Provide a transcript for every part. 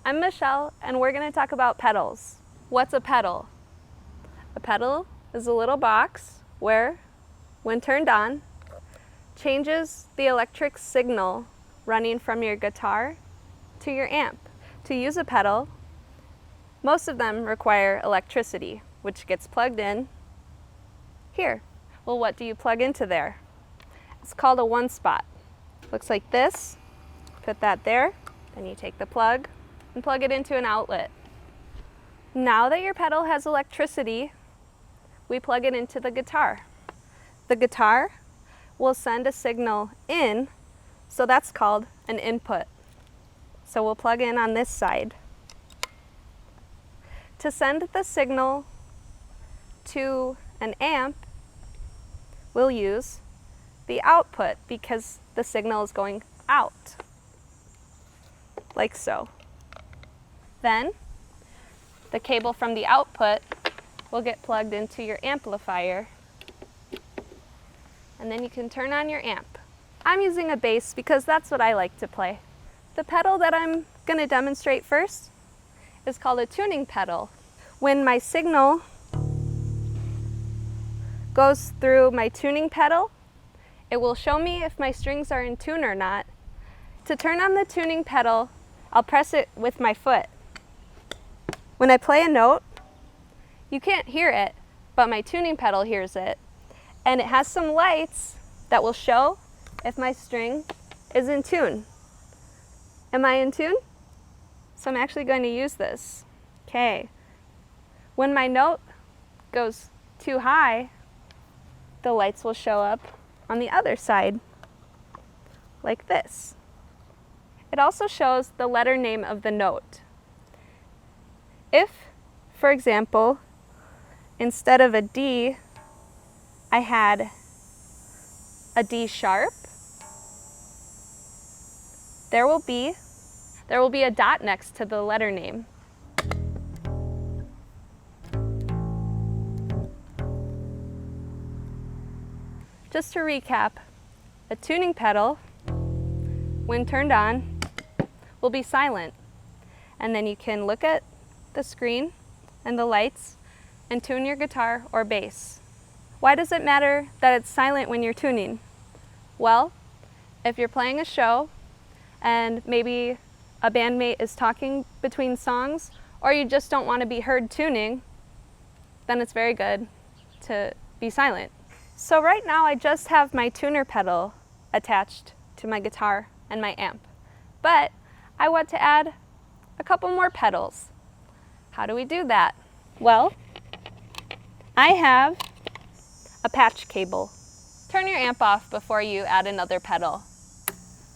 I'm Michelle, and we're going to talk about pedals. What's a pedal? A pedal is a little box where, when turned on, changes the electric signal running from your guitar to your amp. To use a pedal, most of them require electricity, which gets plugged in here. Well, what do you plug into there? It's called a one-spot. Looks like this. Put that there, then you take the plug and plug it into an outlet. Now that your pedal has electricity, we plug it into the guitar. The guitar will send a signal in, so that's called an input. So we'll plug in on this side. To send the signal to an amp, we'll use the output because the signal is going out, like so. Then the cable from the output will get plugged into your amplifier, and then you can turn on your amp. I'm using a bass because that's what I like to play. The pedal that I'm going to demonstrate first is called a tuning pedal. When my signal goes through my tuning pedal, it will show me if my strings are in tune or not. To turn on the tuning pedal, I'll press it with my foot. When I play a note, you can't hear it, but my tuning pedal hears it. And it has some lights that will show if my string is in tune. Am I in tune? So I'm actually going to use this. Okay. When my note goes too high, the lights will show up on the other side, like this. It also shows the letter name of the note. If, for example, instead of a D, I had a D sharp, there will be a dot next to the letter name. Just to recap, a tuning pedal, when turned on, will be silent. And then you can look at the screen and the lights and tune your guitar or bass. Why does it matter that it's silent when you're tuning? Well, if you're playing a show and maybe a bandmate is talking between songs, or you just don't want to be heard tuning, then it's very good to be silent. So right now I just have my tuner pedal attached to my guitar and my amp, but I want to add a couple more pedals. How do we do that? Well, I have a patch cable. Turn your amp off before you add another pedal.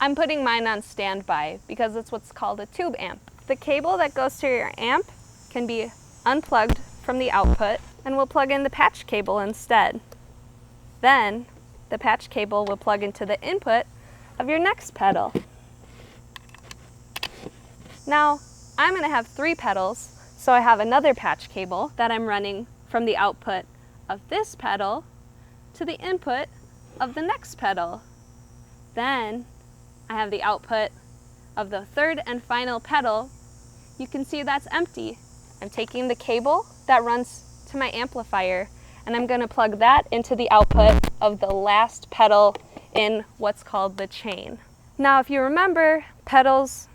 I'm putting mine on standby because it's what's called a tube amp. The cable that goes to your amp can be unplugged from the output, and we'll plug in the patch cable instead. Then the patch cable will plug into the input of your next pedal. Now I'm going to have 3 pedals, so I have another patch cable that I'm running from the output of this pedal to the input of the next pedal. Then I have the output of the third and final pedal. You can see that's empty. I'm taking the cable that runs to my amplifier, and I'm going to plug that into the output of the last pedal in what's called the chain. Now, if you remember, pedals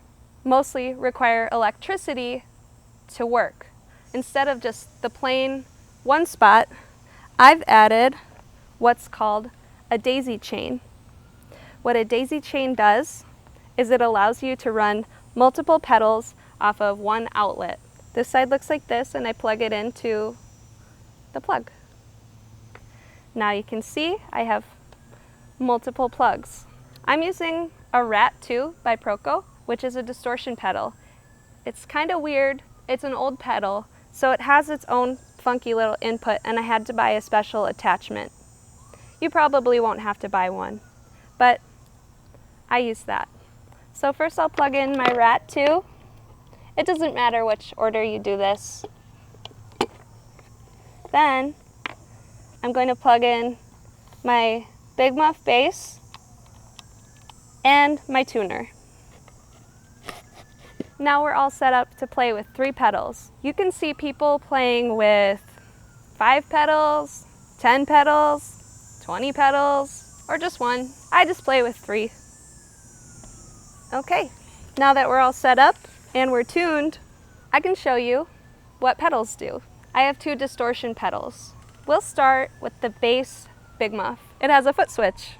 mostly require electricity to work. Instead of just the plain one spot, I've added what's called a daisy chain. What a daisy chain does is it allows you to run multiple pedals off of one outlet. This side looks like this, and I plug it into the plug. Now you can see I have multiple plugs. I'm using a Rat 2 by Proco, which is a distortion pedal. It's kind of weird. It's an old pedal, so it has its own funky little input, and I had to buy a special attachment. You probably won't have to buy one, but I use that. So first I'll plug in my Rat 2. It doesn't matter which order you do this. Then I'm going to plug in my Big Muff bass and my tuner. Now we're all set up to play with 3 pedals. You can see people playing with 5 pedals, 10 pedals, 20 pedals, or just 1. I just play with 3. Okay, now that we're all set up and we're tuned, I can show you what pedals do. I have 2 distortion pedals. We'll start with the bass Big Muff. It has a foot switch.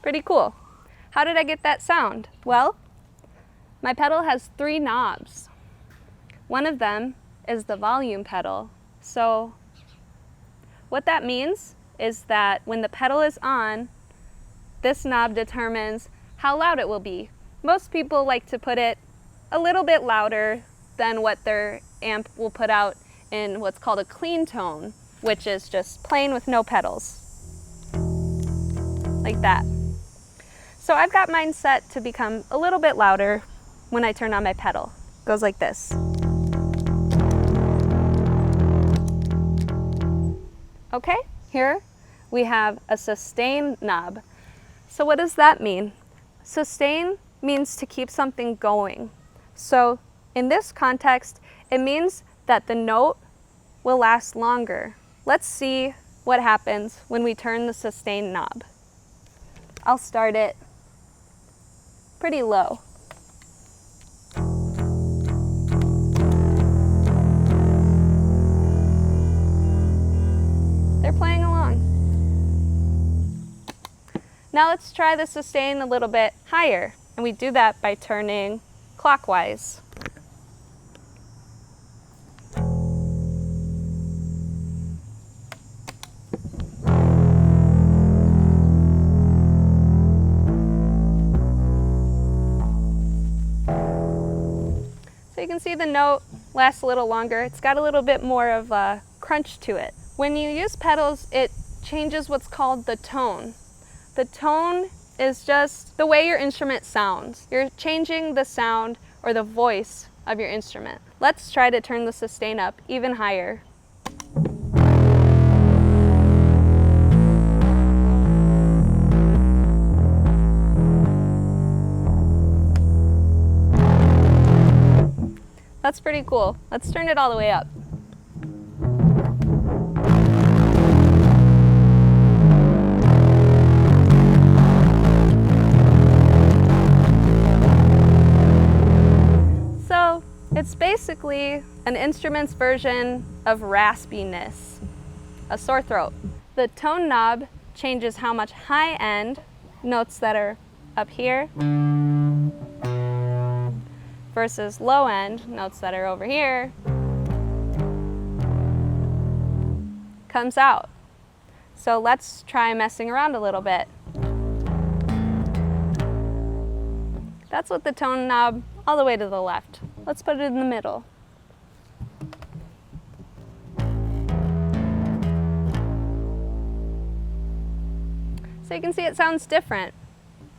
Pretty cool. How did I get that sound? Well, my pedal has 3 knobs. One of them is the volume pedal. So what that means is that when the pedal is on, this knob determines how loud it will be. Most people like to put it a little bit louder than what their amp will put out in what's called a clean tone, which is just plain with no pedals. Like that. So I've got mine set to become a little bit louder when I turn on my pedal. It goes like this. Okay, here we have a sustain knob. So what does that mean? Sustain means to keep something going. So in this context, it means that the note will last longer. Let's see what happens when we turn the sustain knob. I'll start it pretty low. They're playing along. Now let's try the sustain a little bit higher, and we do that by turning clockwise. So you can see the note lasts a little longer. It's got a little bit more of a crunch to it. When you use pedals, it changes what's called the tone. The tone is just the way your instrument sounds. You're changing the sound or the voice of your instrument. Let's try to turn the sustain up even higher. That's pretty cool. Let's turn it all the way up. So it's basically an instrument's version of raspiness, a sore throat. The tone knob changes how much high-end notes that are up here versus low-end notes that are over here comes out. So let's try messing around a little bit. That's with the tone knob all the way to the left. Let's put it in the middle. So you can see it sounds different.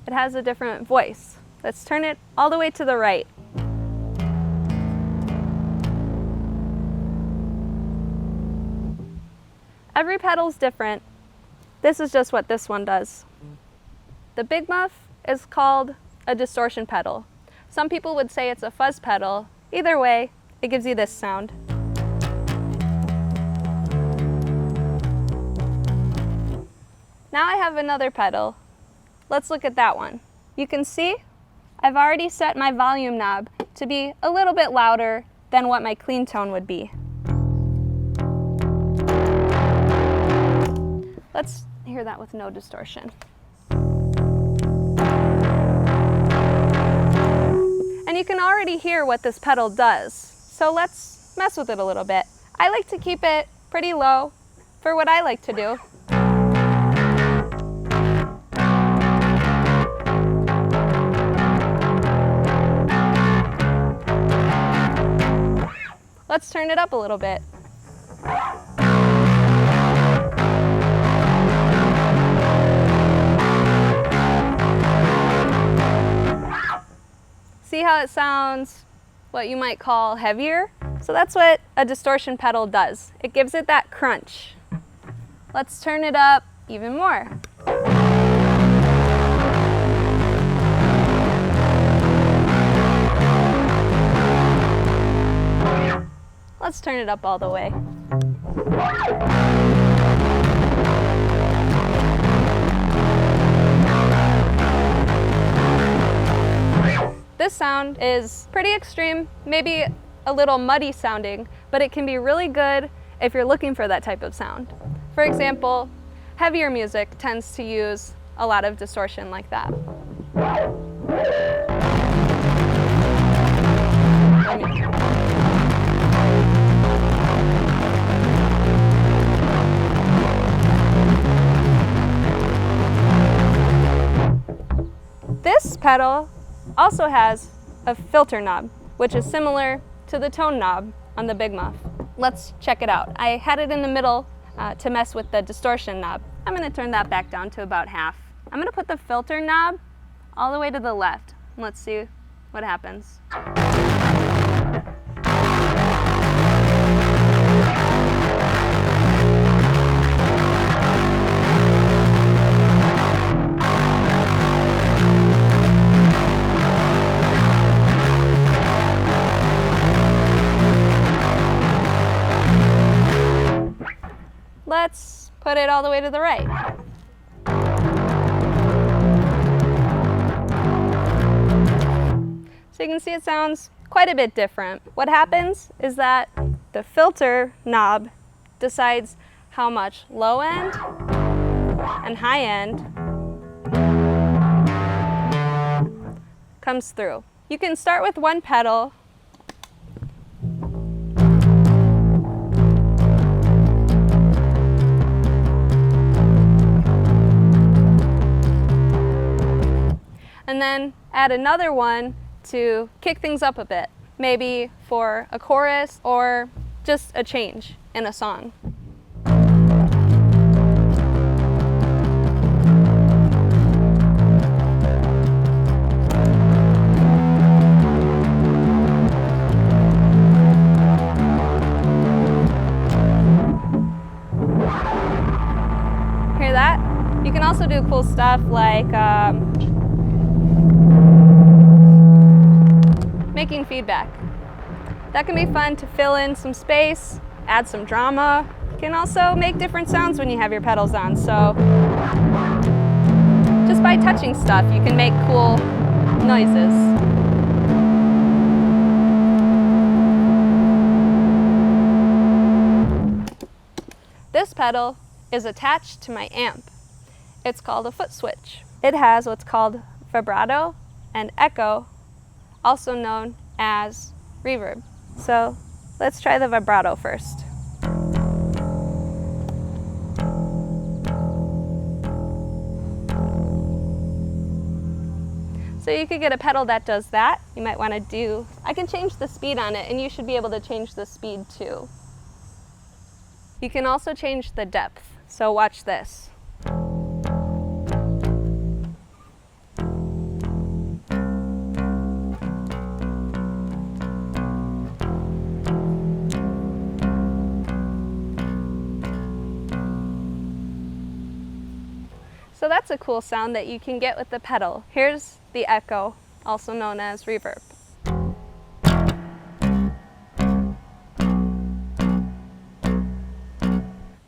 It has a different voice. Let's turn it all the way to the right. Every pedal's different. This is just what this one does. The Big Muff is called a distortion pedal. Some people would say it's a fuzz pedal. Either way, it gives you this sound. Now I have another pedal. Let's look at that one. You can see I've already set my volume knob to be a little bit louder than what my clean tone would be. Let's hear that with no distortion. And you can already hear what this pedal does. So let's mess with it a little bit. I like to keep it pretty low for what I like to do. Let's turn it up a little bit. See how it sounds what you might call heavier? So that's what a distortion pedal does. It gives it that crunch. Let's turn it up even more. Let's turn it up all the way. This sound is pretty extreme, maybe a little muddy sounding, but it can be really good if you're looking for that type of sound. For example, heavier music tends to use a lot of distortion like that. This pedal also has a filter knob, which is similar to the tone knob on the Big Muff. Let's check it out. I had it in the middle to mess with the distortion knob. I'm going to turn that back down to about half. I'm going to put the filter knob all the way to the left. Let's see what happens. Let's put it all the way to the right. So you can see it sounds quite a bit different. What happens is that the filter knob decides how much low end and high end comes through. You can start with one pedal and then add another one to kick things up a bit, maybe for a chorus or just a change in a song. Hear that? You can also do cool stuff like making feedback. That can be fun to fill in some space, add some drama. You can also make different sounds when you have your pedals on, so just by touching stuff you can make cool noises. This pedal is attached to my amp. It's called a foot switch. It has what's called vibrato and echo, also known as reverb. So let's try the vibrato first. So you could get a pedal that does that. You might want to do, I can change the speed on it and you should be able to change the speed too. You can also change the depth. So watch this. So that's a cool sound that you can get with the pedal. Here's the echo, also known as reverb.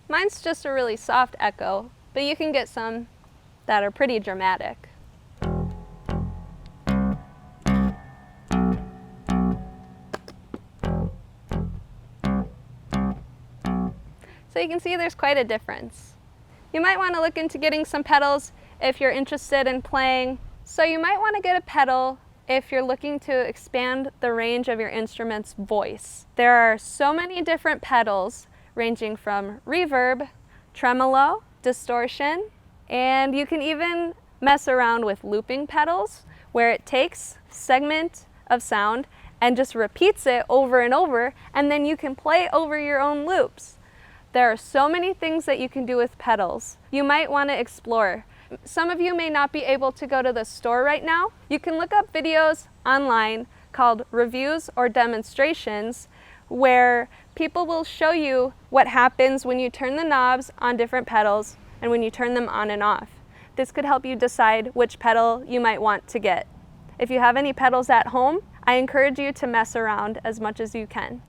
Mine's just a really soft echo, but you can get some that are pretty dramatic. So you can see there's quite a difference. You might want to look into getting some pedals if you're interested in playing. So you might want to get a pedal if you're looking to expand the range of your instrument's voice. There are so many different pedals ranging from reverb, tremolo, distortion, and you can even mess around with looping pedals where it takes a segment of sound and just repeats it over and over, and then you can play over your own loops. There are so many things that you can do with pedals. You might want to explore. Some of you may not be able to go to the store right now. You can look up videos online called reviews or demonstrations where people will show you what happens when you turn the knobs on different pedals and when you turn them on and off. This could help you decide which pedal you might want to get. If you have any pedals at home, I encourage you to mess around as much as you can.